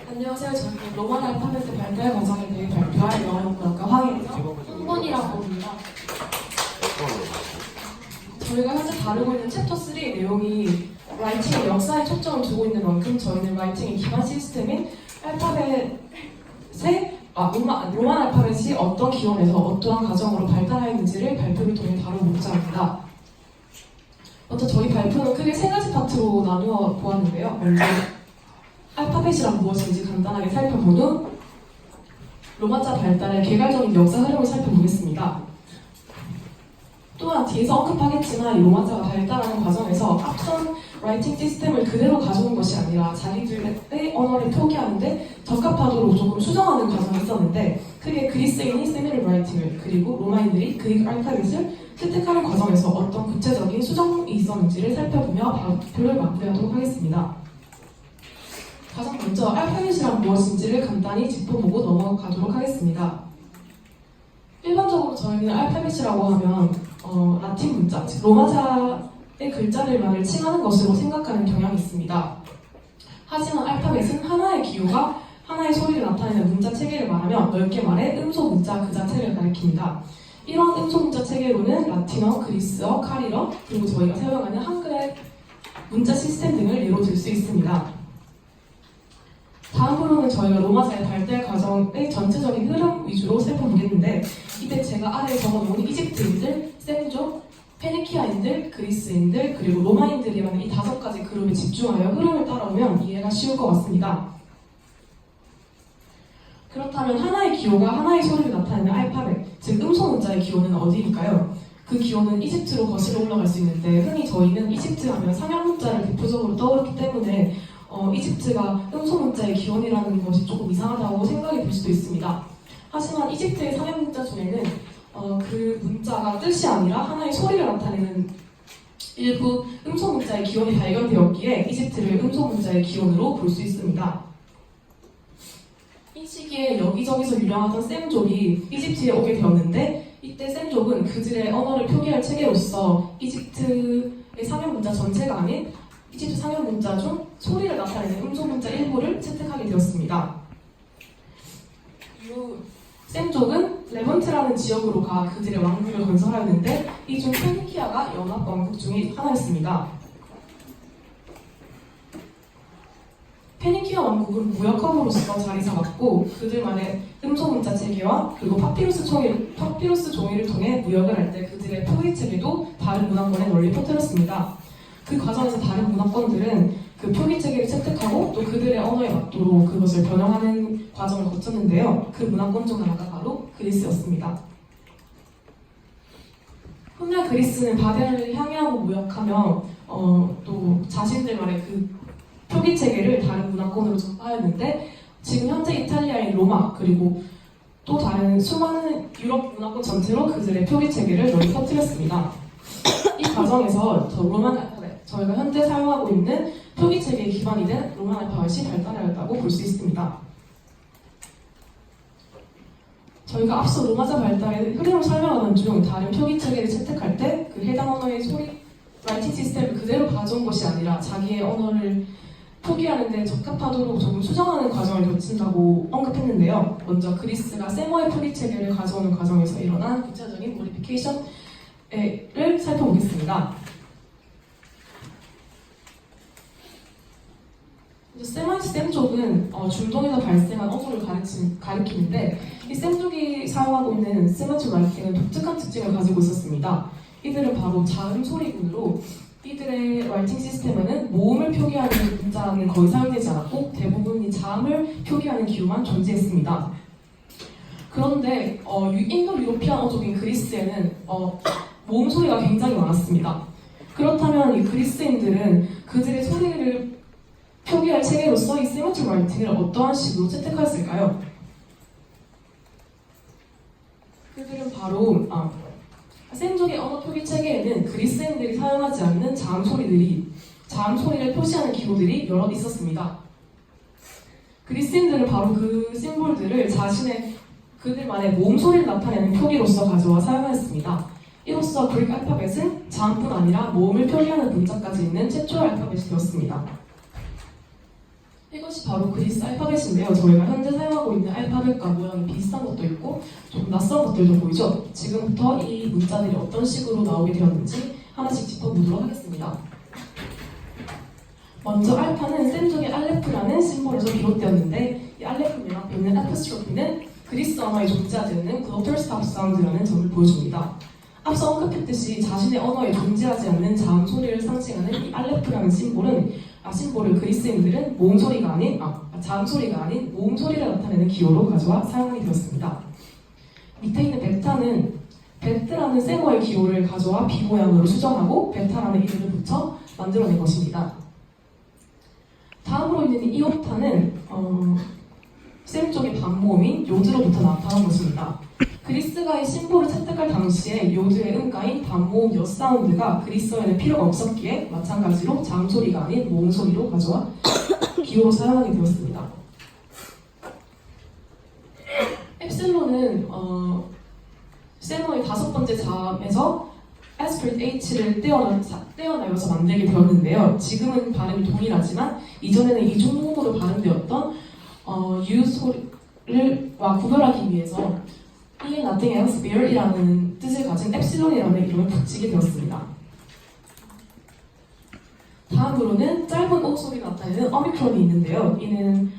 안녕하세요. 저는 로만 알파벳 발달 과정에 대해 발표할 영어연구학과 황혜서 홍본이라고 합니다. 저희가 현재 다루고 있는 챕터 3 내용이 라이팅의 역사에 초점을 두고 있는 만큼 저희는 라이팅의 기반 시스템인 로만 알파벳이 어떤 기원에서 어떠한 과정으로 발달하였는지를 발표를 통해 다뤄보고자 합니다. 먼저 저희 발표는 크게 세 가지 파트로 나누어 보았는데요. 먼저 알파벳이란 무엇인지 간단하게 살펴본 후 로마자 발달의 개괄적인 역사 흐름을 살펴보겠습니다. 또한 뒤에서 언급하겠지만 로마자가 발달하는 과정에서 앞선 라이팅 시스템을 그대로 가져온 것이 아니라 자기들의 언어를 표기하는데 적합하도록 조금 수정하는 과정이 있었는데 크게 그리스인이 세미를 라이팅을 그리고 로마인들이 그릭 알파벳을 채택하는 과정에서 어떤 구체적인 수정이 있었는지를 살펴보며 발표를 마무리하도록 하겠습니다. 가장 먼저 알파벳이란 무엇인지를 간단히 짚어보고 넘어가도록 하겠습니다. 일반적으로 저희는 알파벳이라고 하면 라틴 문자, 즉 로마자의 글자들만을 칭하는 것으로 생각하는 경향이 있습니다. 하지만 알파벳은 하나의 기호가 하나의 소리를 나타내는 문자 체계를 말하며 넓게 말해 음소 문자 그 자체를 가리킵니다. 이런 음소 문자 체계로는 라틴어, 그리스어, 카리어, 그리고 저희가 사용하는 한글의 문자 시스템 등을 예로 들 수 있습니다. 다음으로는 저희가 로마자의 발달 과정의 전체적인 흐름 위주로 살펴보겠는데 이때 제가 아래에 적어놓은 이집트인들, 셈족, 페니키아인들, 그리스인들, 그리고 로마인들이라는 이 5가지 그룹에 집중하여 흐름을 따라오면 이해가 쉬울 것 같습니다. 그렇다면 하나의 기호가 하나의 소리를 나타내는 알파벳, 즉 음소 문자의 기호는 어디일까요? 그 기호는 이집트로 거슬러 올라갈 수 있는데 흔히 저희는 이집트 하면 상형 문자를 대표적으로 떠오르기 때문에 이집트가 음소 문자의 기원이라는 것이 조금 이상하다고 생각이 들 수도 있습니다. 하지만 이집트의 상형 문자 중에는 그 문자가 뜻이 아니라 하나의 소리를 나타내는 일부 음소 문자의 기원이 발견되었기에 이집트를 음소 문자의 기원으로 볼 수 있습니다. 이 시기에 여기저기서 유명하던 셈족이 이집트에 오게 되었는데 이때 셈족은 그들의 언어를 표기할 체계로서 이집트의 상형 문자 전체가 아닌 이집트 상형 문자 중 소리를 나타내는 음소 문자 일부를 채택하게 되었습니다. 이후 셈족은 레번트라는 지역으로 가 그들의 왕국을 건설하였는데 이 중 페니키아가 연합 왕국 중의 하나였습니다. 페니키아 왕국은 무역함으로써 자리 잡았고 그들만의 음소 문자 체계와 그리고 파피루스 종이를 통해 무역을 할 때 그들의 표기 체계도 다른 문화권에 널리 퍼뜨렸습니다. 그 과정에서 다른 문화권들은 그 표기 체계를 채택하고 또 그들의 언어에 맞도록 그것을 변형하는 과정을 거쳤는데요. 그 문화권 중 하나가 바로 그리스였습니다. 훗날 그리스는 바벨을 향유하고 무역하며 또 자신들만의 그 표기 체계를 다른 문화권으로 전파하였는데 지금 현재 이탈리아인 로마 그리고 또 다른 수많은 유럽 문화권 전체로 그들의 표기 체계를 널리 퍼뜨렸습니다. 이 과정에서 저희가 현재 사용하고 있는 표기 체계의 기반이 된 로만 알파벳이 발달하였다고 볼 수 있습니다. 저희가 앞서 로마자 발달의 흐름을 설명하는 중 다른 표기 체계를 채택할 때 그 해당 언어의 라이팅 시스템을 그대로 가져온 것이 아니라 자기의 언어를 표기하는데 적합하도록 조금 수정하는 과정을 거친다고 언급했는데요. 먼저 그리스가 세머의 표기 체계를 가져오는 과정에서 일어난 구체적인 모디피케이션을 살펴보겠습니다. 셈족은 중동에서 발생한 어조를 가리키는데 이 셈족이 사용하고 있는 세마틱 라이팅은 독특한 특징을 가지고 있었습니다. 이들은 바로 자음 소리군으로 이들의 라이팅 시스템에는 모음을 표기하는 문자는 거의 사용되지 않았고 대부분이 자음을 표기하는 기호만 존재했습니다. 그런데 인도 유로피안 어족인 그리스에는 모음 소리가 굉장히 많았습니다. 그렇다면 이 그리스인들은 그들의 소리를 표기할 체계로서 이 세마틱 라이팅을 어떠한 식으로 채택하였을까요? 그들은 바로 셈족의 언어 표기 체계에는 그리스인들이 사용하지 않는 자음 소리를 표시하는 기호들이 여럿 있었습니다. 그리스인들은 바로 그 심볼들을 그들만의 모음 소리를 나타내는 표기로서 가져와 사용하였습니다. 이로써 그릭 알파벳은 자음뿐 아니라 모음을 표기하는 문자까지 있는 최초의 알파벳이 되었습니다. 이것이 바로 그리스 알파벳인데요. 저희가 현재 사용하고 있는 알파벳과 모양이 비슷한 것도 있고 좀 낯선 것들도 보이죠? 지금부터 이 문자들이 어떤 식으로 나오게 되었는지 하나씩 짚어보도록 하겠습니다. 먼저 알파는 셈족의 알레프라는 심볼에서 비롯되었는데 이 알레프 앞에 있는 에피스트로피는 그리스 언어에 존재하지 않는 글로털 스탑 사운드라는 점을 보여줍니다. 앞서 언급했듯이 자신의 언어에 존재하지 않는 자음 소리를 상징하는 이 알레프라는 심볼을 그리스인들은 자음 소리가 아닌 모음 소리를 나타내는 기호로 가져와 사용하게 되었습니다. 밑에 있는 베타는 베트라는 세모의 기호를 가져와 B 모양으로 수정하고 베타라는 이름을 붙여 만들어낸 것입니다. 다음으로 있는 이오타는 셈 쪽의 반모음인 요드로부터 나타난 것입니다. 그리스가 이 심볼을 채택할 당시에 요드의 음가인 반모음 여 사운드가 그리스어에는 필요가 없었기에 마찬가지로 자음 소리가 아닌 모음 소리로 가져와 기호로 사용하게 되었습니다. 엡실론은 세모의 5번째 자음에서 에스프릿 H를 떼어내어서 만들게 되었는데요. 지금은 발음이 동일하지만 이전에는 이중모음으로 발음되었던 U 소리와 구별하기 위해서 E nothing else here 이라는 뜻을 가진 엡실론이라는 이름을 붙이게 되었습니다. 다음으로는 짧은 O 소리가 나타내는 오미크론이 있는데요. 이는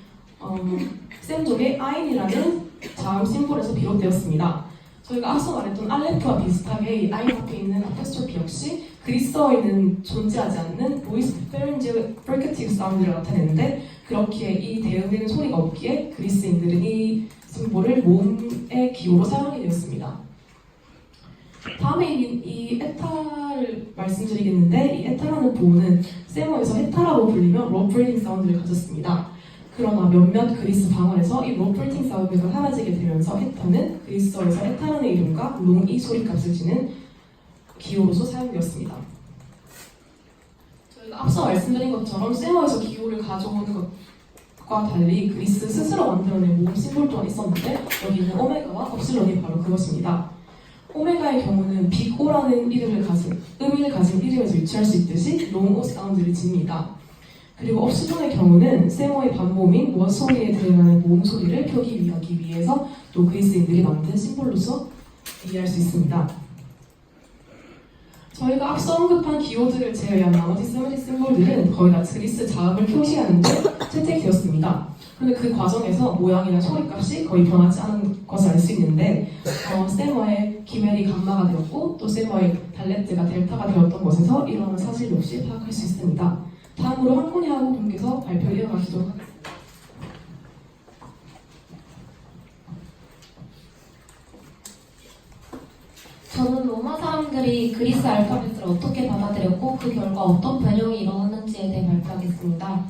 셈족의 아인이라는 자음 심볼에서 비롯되었습니다. 저희가 앞서 말했던 알레프와 비슷하게 이 아인 앞에 있는 아포스트로피 역시 그리스어에는 존재하지 않는 보이스 페렌지얼 프리케티브 사운드를 나타내는데 그렇게 이 대응되는 소리가 없기에 그리스인들은 이 심볼을 모음의 기호로 사용하게 되었습니다. 다음에 이 에타를 말씀드리겠는데 이 에타라는 보호는 세모에서 헤타라고 불리며 로프레이팅 사운드를 가졌습니다. 그러나 몇몇 그리스 방언에서 이 로프레이팅 사운드가 사라지게 되면서 헤타는 그리스어에서 에타라는 이름과 롱이 소리값을 지닌 기호로서 사용되었습니다. 저희가 앞서 말씀드린 것처럼 세모에서 기호를 가져오는 것과 달리 그리스 스스로 만들어낸 모음 심볼 또한 있었는데 여기 있는 오메가와 업실론이 바로 그것입니다. 오메가의 경우는 빅오라는 의미를 가진 이름에서 유추할 수 있듯이 롱오 사운드를 지닙니다. 그리고 업실론의 경우는 세모의 반모음인 워 소리에 대응하는 모음 소리를 표기하기 위해서 또 그리스인들이 만든 심볼로서 이해할 수 있습니다. 저희가 앞서 언급한 기호들을 제외한 나머지 세미틱 심볼들은 거의 다 그리스 자음을 표시하는 데 채택되었습니다. 그런데 그 과정에서 모양이나 소리값이 거의 변하지 않은 것을 알 수 있는데 세머의 기멜이 감마가 되었고 또 세머의 달레트가 델타가 되었던 것에서 이러한 사실 역시 파악할 수 있습니다. 다음으로 황코니하고 분께서 발표 이어가시도록 하겠습니다. 저는 로마 사람들이 그리스 알파벳을 어떻게 받아들였고 그 결과 어떤 변형이 일어났는지에 대해 발표하겠습니다.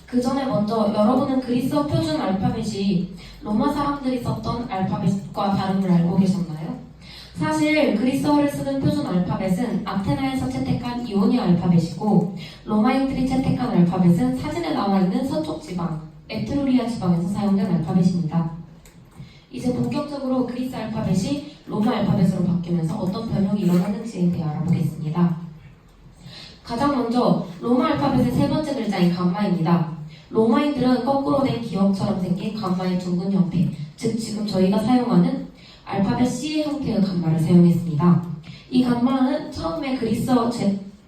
그 전에 먼저 여러분은 그리스어 표준 알파벳이 로마 사람들이 썼던 알파벳과 다름을 알고 계셨나요? 사실 그리스어를 쓰는 표준 알파벳은 아테나에서 채택한 이오니아 알파벳이고 로마인들이 채택한 알파벳은 사진에 나와 있는 서쪽 지방, 에트루리아 지방에서 사용된 알파벳입니다. 이제 본격적으로 그리스 알파벳이 로마 알파벳으로 바뀌면서 어떤 변형이 일어났는지에 대해 알아보겠습니다. 가장 먼저 로마 알파벳의 세 번째 글자인 감마입니다. 로마인들은 거꾸로 된 기역처럼 생긴 감마의 둥근 형태, 즉 지금 저희가 사용하는 알파벳 C의 형태의 감마를 사용했습니다. 이 감마는 처음에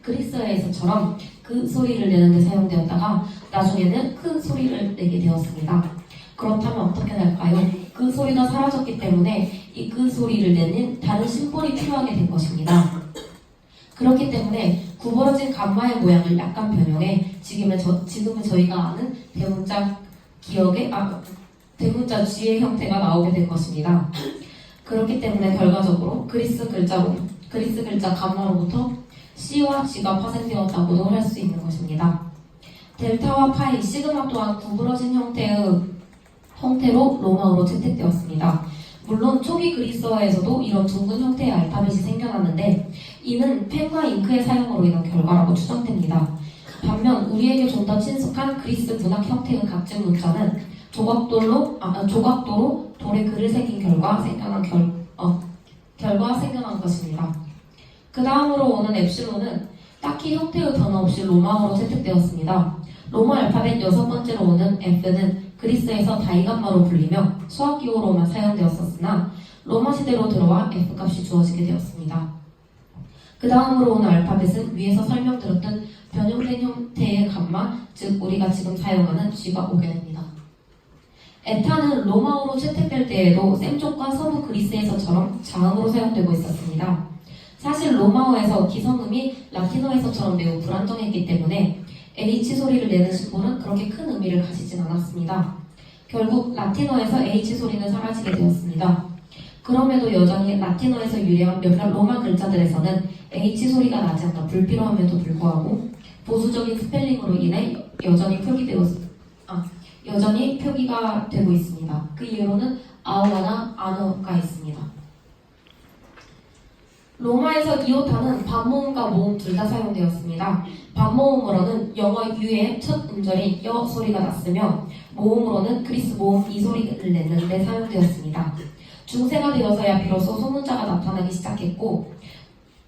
그리스어에서처럼 그 소리를 내는 데 사용되었다가 나중에는 크 소리를 내게 되었습니다. 그렇다면 어떻게 될까요? 그 소리가 사라졌기 때문에 이 그 소리를 내는 다른 심볼이 필요하게 된 것입니다. 그렇기 때문에 구부러진 감마의 모양을 약간 변형해 지금은 저희가 아는 대문자 G의 형태가 나오게 된 것입니다. 그렇기 때문에 결과적으로 그리스 글자 감마로부터 C와 G가 파생되었다고도 할 수 있는 것입니다. 델타와 파이, 시그마 또한 구부러진 형태로 로마어로 채택되었습니다. 물론 초기 그리스어에서도 이런 둥근 형태의 알파벳이 생겨났는데 이는 펜과 잉크의 사용으로 인한 결과라고 추정됩니다. 반면 우리에게 좀 더 친숙한 그리스 문학 형태의 각진 문자는 조각도로 돌에 글을 새긴 결과 생겨난 것입니다. 그 다음으로 오는 엡실론은 딱히 형태의 변화 없이 로마어로 채택되었습니다. 로마 알파벳 6번째로 오는 F는 그리스에서 다이감마로 불리며 수학기호로만 사용되었었으나 로마 시대로 들어와 F값이 주어지게 되었습니다. 그 다음으로 오는 알파벳은 위에서 설명드렸던 변형된 형태의 감마, 즉 우리가 지금 사용하는 G가 오게 됩니다. 에타는 로마어로 채택될 때에도 셈족과 서부 그리스에서처럼 자음으로 사용되고 있었습니다. 사실 로마어에서 기성음이 라틴어에서처럼 매우 불안정했기 때문에 H 소리를 내는 심볼은 그렇게 큰 의미를 가지진 않았습니다. 결국 라틴어에서 H 소리는 사라지게 되었습니다. 그럼에도 여전히 라틴어에서 유래한 몇몇 로마 글자들에서는 H 소리가 나지 않아 불필요함에도 불구하고 보수적인 스펠링으로 인해 여전히 표기가 되고 있습니다. 그 예로는 아우아나 아너가 있습니다. 로마에서 이오타는 반모음과 모음 둘 다 사용되었습니다. 반모음으로는 영어 U의 첫 음절인 여 소리가 났으며 모음으로는 그리스 모음 이 소리를 내는데 사용되었습니다. 중세가 되어서야 비로소 소문자가 나타나기 시작했고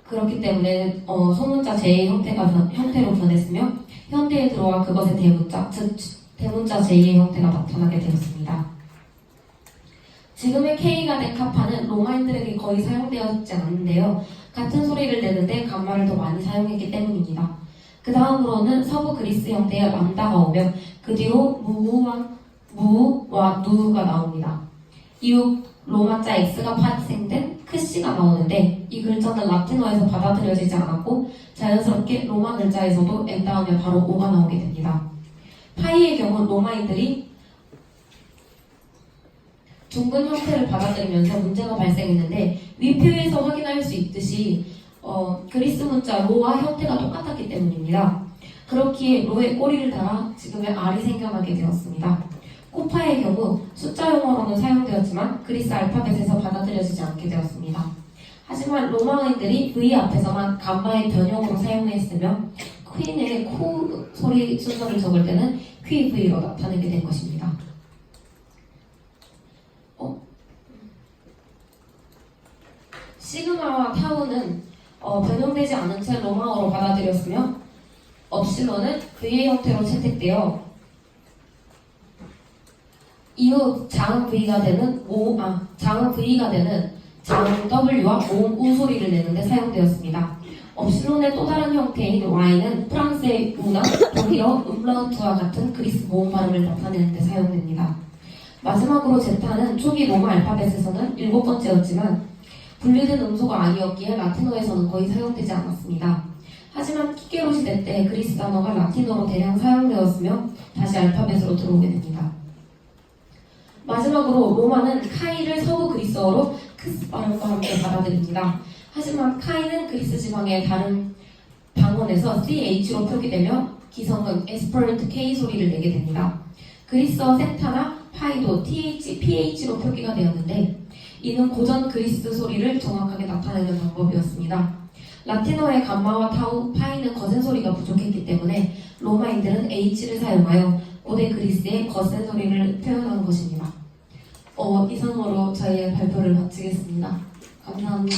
그렇기 때문에 소문자 제의 형태로 변했으며 현대에 들어와 그것의 대문자, 즉 대문자 제의 형태가 나타나게 되었습니다. 지금의 K가 된 카파는 로마인들에게 거의 사용되었지 않는데요. 같은 소리를 내는데 감마를 더 많이 사용했기 때문입니다. 그 다음으로는 서부 그리스 형태의 람다가 오며 그 뒤로 무와 누가 나옵니다. 이후 로마자 X가 파생된 크씨가 나오는데 이 글자는 라틴어에서 받아들여지지 않았고 자연스럽게 로마 글자에서도 N 다음에 바로 O가 나오게 됩니다. 파이의 경우 로마인들이 둥근 형태를 받아들이면서 문제가 발생했는데 위 표에서 확인할 수 있듯이 그리스 문자 로와 형태가 똑같았기 때문입니다. 그렇기에 로의 꼬리를 달아 지금의 R이 생겨나게 되었습니다. 코파의 경우 숫자 용어로는 사용되었지만 그리스 알파벳에서 받아들여지지 않게 되었습니다. 하지만 로마인들이 V 앞에서만 감마의 변형으로 사용했으며 퀸의 코 소리 순서를 적을 때는 QV로 나타내게 된 것입니다. 시그마와 타우는 변형되지 않은 채 로마어로 받아들였으며 업실론은 V의 형태로 채택되어 이후 장음 V가 되는 장음 W와 모음 U 소리를 내는데 사용되었습니다. 업실론의 또 다른 형태인 Y는 프랑스의 U나 독일어 음라우트와 같은 그리스 모음 발음을 나타내는 데 사용됩니다. 마지막으로 제타는 초기 로마 알파벳에서는 7번째였지만 분류된 음소가 아니었기에 라틴어에서는 거의 사용되지 않았습니다. 하지만 키게로 시대 때 그리스 단어가 라틴어로 대량 사용되었으며 다시 알파벳으로 들어오게 됩니다. 마지막으로 로마는 카이를 서부 그리스어로 크스 발음과 함께 받아들입니다. 하지만 카이는 그리스 지방의 다른 방언에서 CH로 표기되며 기성은 에스퍼런트 K 소리를 내게 됩니다. 그리스어 세타나 파이도 TH, PH로 표기가 되었는데 이는 고전 그리스 소리를 정확하게 나타내는 방법이었습니다. 라틴어의 감마와 타우, 파이는 거센 소리가 부족했기 때문에 로마인들은 H를 사용하여 고대 그리스의 거센 소리를 표현한 것입니다. 이상으로 저희의 발표를 마치겠습니다. 감사합니다.